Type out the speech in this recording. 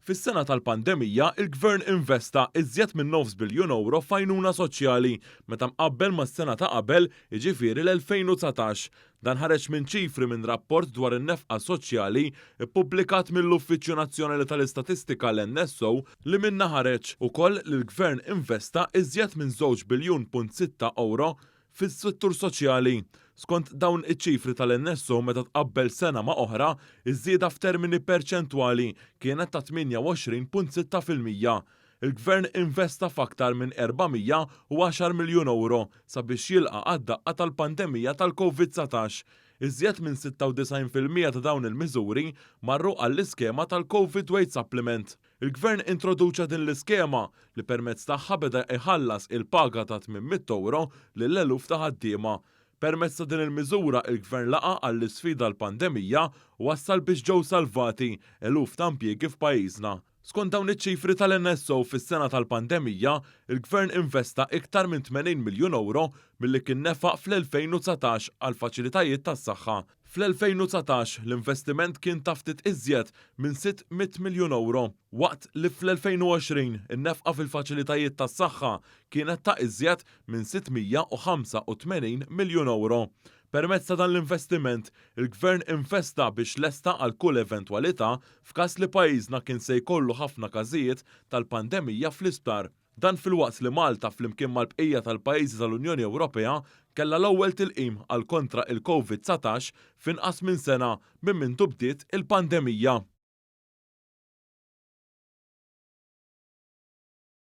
Fis-sena tal-pandemija, il-Gvern investa iżjed minn €9 biljun f'għajnuna soċjali meta mqabbel mas-sena ta' qabel, jiġifieri l-2019. Dan ħareġ minn ċifri minn rapport dwar in-nefqa soċjali ippubblikat mill-Uffiċċju Nazzjonali tal-Istatistika l-NSO li minna ħareġ ukoll li l-Gvern investa iżjed minn €2.6 biljun fis-settur soċjali. Skont dawn iċ-ċifri tal-NSO meta tqabbel sena ma' oħra, iż-żieda f'termini perċentwali kienet ta' 28.6%. Il-Gvern investa f'aktar minn €410 miljun sabiex jilqa' għad-daqqa tal-pandemija tal-COVID-19. Iżjed minn 96% ta' dawn il-miżuri marru għall-iskema tal-COVID Weight Supplement. Il-Gvern introduċa din l-iskema li permezz tagħha beda iħallas il-paga ta' €800 lill-eluf ta' ħaddiema. Permezz ta' din il-miżura il-Gvern laqa' għall-isfida l-pandemija u wassal biex ġew salvati eluf ta' impjiegi f'pajjiżna. Skont dawn iċ-ċifri tal-NSO fis-sena tal-pandemija, il-Gvern investa iktar minn €80 miljun milli kien nefaq fl-2019 għal faċilitajiet tas-saħħa. Fl-2019 l-investiment kien ta' ftit iżjed minn €600 miljun, waqt li fl-2020 in-nefqa fil-faċilitajiet tas-saħħa kienet ta' iżjed minn €685 miljun. Permezz ta' dan l-investiment, il-Gvern investa biex lesta għal kull eventwalità f'każ li pajjiżna kien se jkollu ħafna każijiet tal-pandemija fl-isptar. Dan fil-waqt li Malta flimkien mal-bqija tal-pajjiżi tal-Unjoni Ewropea kellha l-ewwel tilqim għal kontra il-COVID-19 f'inqas minn sena minn mintu bdiet il-pandemija.